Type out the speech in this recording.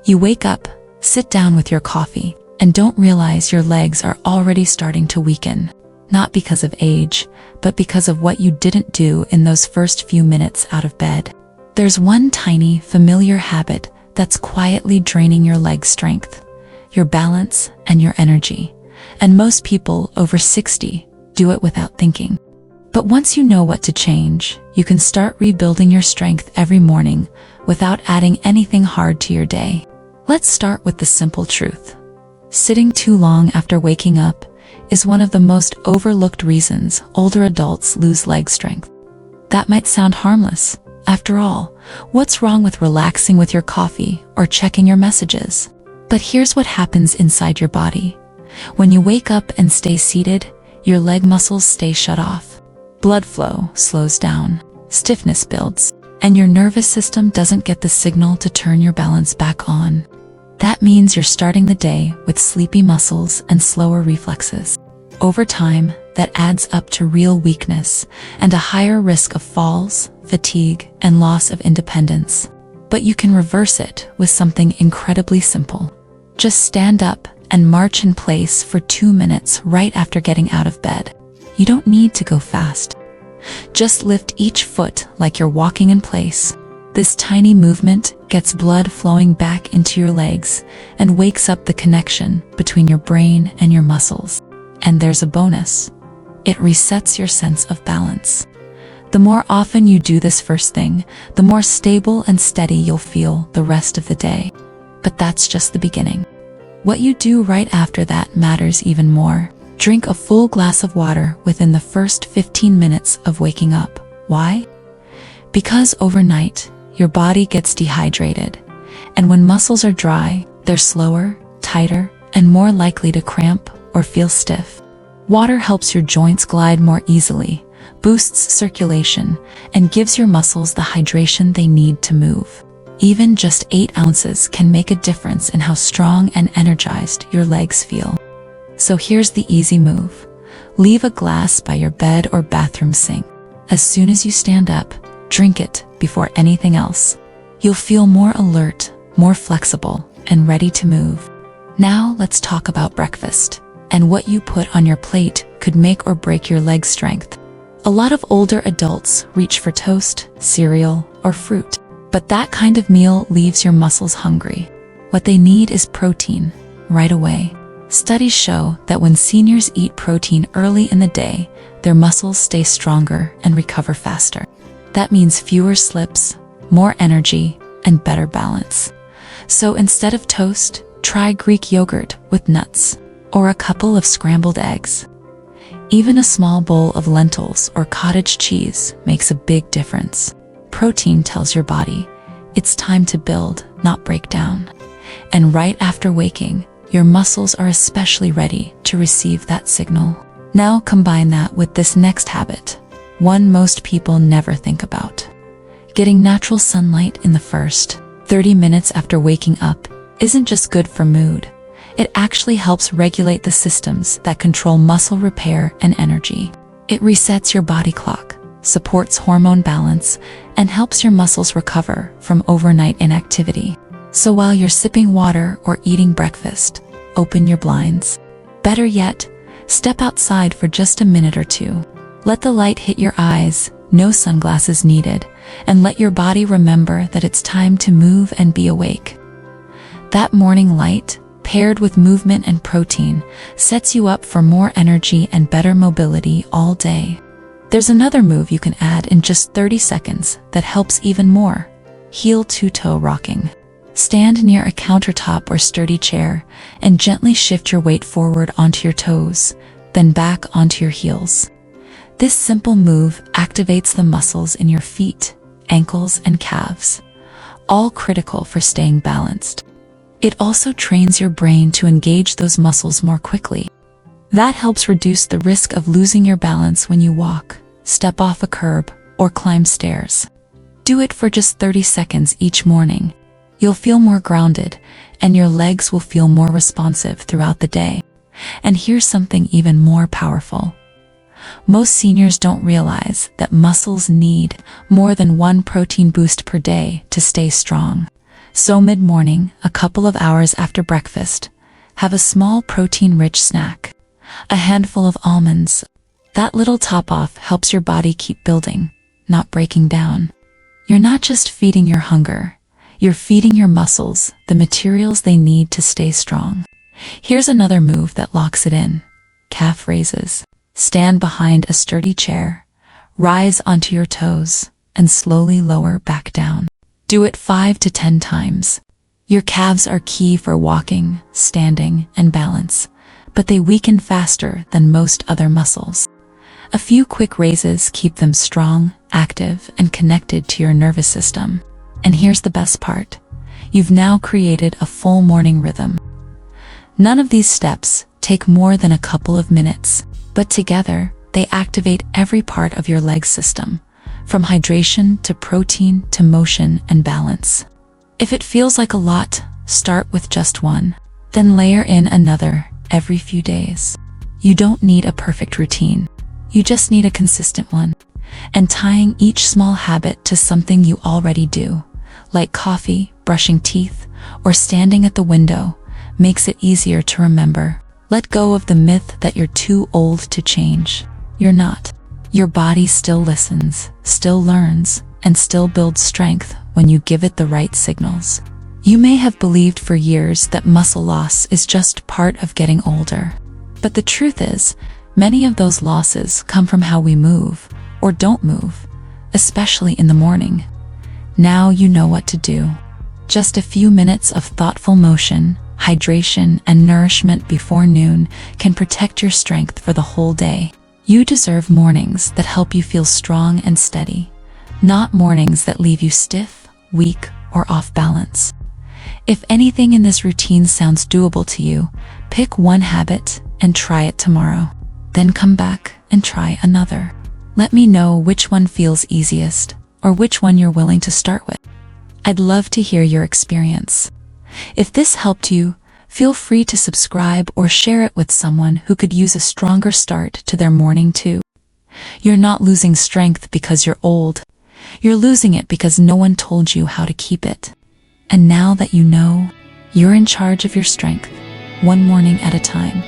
You wake up, sit down with your coffee, and don't realize your legs are already starting to weaken. Not because of age, but because of what you didn't do in those first few minutes out of bed. There's one tiny, familiar habit that's quietly draining your leg strength, your balance, and your energy. And most people over 60 do it without thinking. But once you know what to change, you can start rebuilding your strength every morning without adding anything hard to your day. Let's start with the simple truth. Sitting too long after waking up is one of the most overlooked reasons older adults lose leg strength. That might sound harmless. After all, what's wrong with relaxing with your coffee or checking your messages? But here's what happens inside your body. When you wake up and stay seated, your leg muscles stay shut off. Blood flow slows down, stiffness builds, and your nervous system doesn't get the signal to turn your balance back on. That means you're starting the day with sleepy muscles and slower reflexes. Over time, that adds up to real weakness and a higher risk of falls, fatigue, and loss of independence. But you can reverse it with something incredibly simple. Just stand up and march in place for 2 minutes right after getting out of bed. You don't need to go fast. Just lift each foot like you're walking in place. This tiny movement gets blood flowing back into your legs and wakes up the connection between your brain and your muscles. And there's a bonus. It resets your sense of balance. The more often you do this first thing, the more stable and steady you'll feel the rest of the day. But that's just the beginning. What you do right after that matters even more. Drink a full glass of water within the first 15 minutes of waking up. Why? Because overnight, your body gets dehydrated. And when muscles are dry, they're slower, tighter, and more likely to cramp or feel stiff. Water helps your joints glide more easily, boosts circulation, and gives your muscles the hydration they need to move. Even just 8 ounces can make a difference in how strong and energized your legs feel. So here's the easy move. Leave a glass by your bed or bathroom sink. As soon as you stand up, drink it before anything else. You'll feel more alert, more flexible, and ready to move. Now let's talk about breakfast. And what you put on your plate could make or break your leg strength. A lot of older adults reach for toast, cereal, or fruit. But that kind of meal leaves your muscles hungry. What they need is protein, right away. Studies show that when seniors eat protein early in the day, their muscles stay stronger and recover faster. That means fewer slips, more energy, and better balance. So instead of toast, try Greek yogurt with nuts, or a couple of scrambled eggs. Even a small bowl of lentils or cottage cheese makes a big difference. Protein tells your body, it's time to build, not break down. And right after waking, your muscles are especially ready to receive that signal. Now combine that with this next habit, one most people never think about. Getting natural sunlight in the first 30 minutes after waking up isn't just good for mood. It actually helps regulate the systems that control muscle repair and energy. It resets your body clock, supports hormone balance, and helps your muscles recover from overnight inactivity. So while you're sipping water or eating breakfast, open your blinds. Better yet, step outside for just a minute or two. Let the light hit your eyes, no sunglasses needed, and let your body remember that it's time to move and be awake. That morning light, paired with movement and protein, sets you up for more energy and better mobility all day. There's another move you can add in just 30 seconds that helps even more. Heel two-toe rocking. Stand near a countertop or sturdy chair and gently shift your weight forward onto your toes, then back onto your heels. This simple move activates the muscles in your feet, ankles, and calves, all critical for staying balanced. It also trains your brain to engage those muscles more quickly. That helps reduce the risk of losing your balance when you walk, step off a curb, or climb stairs. Do it for just 30 seconds each morning. You'll feel more grounded, and your legs will feel more responsive throughout the day. And here's something even more powerful. Most seniors don't realize that muscles need more than one protein boost per day to stay strong. So mid-morning, a couple of hours after breakfast, have a small protein-rich snack. A handful of almonds. That little top-off helps your body keep building, not breaking down. You're not just feeding your hunger, you're feeding your muscles the materials they need to stay strong. Here's another move that locks it in. Calf raises. Stand behind a sturdy chair, rise onto your toes, and slowly lower back down. Do it 5 to 10 times. Your calves are key for walking, standing, and balance, but they weaken faster than most other muscles. A few quick raises keep them strong, active, and connected to your nervous system. And here's the best part. You've now created a full morning rhythm. None of these steps take more than a couple of minutes, but together, they activate every part of your leg system, from hydration to protein to motion and balance. If it feels like a lot, start with just one, then layer in another every few days. You don't need a perfect routine. You just need a consistent one. And tying each small habit to something you already do, like coffee, brushing teeth, or standing at the window, makes it easier to remember. Let go of the myth that you're too old to change. You're not. Your body still listens, still learns, and still builds strength when you give it the right signals. You may have believed for years that muscle loss is just part of getting older. But the truth is, many of those losses come from how we move, or don't move, especially in the morning. Now you know what to do. Just a few minutes of thoughtful motion, hydration, and nourishment before noon can protect your strength for the whole day. You deserve mornings that help you feel strong and steady, not mornings that leave you stiff, weak, or off balance. If anything in this routine sounds doable to you, pick one habit and try it tomorrow. Then come back and try another. Let me know which one feels easiest or which one you're willing to start with. I'd love to hear your experience. If this helped you, feel free to subscribe or share it with someone who could use a stronger start to their morning too. You're not losing strength because you're old. You're losing it because no one told you how to keep it. And now that you know, you're in charge of your strength, one morning at a time.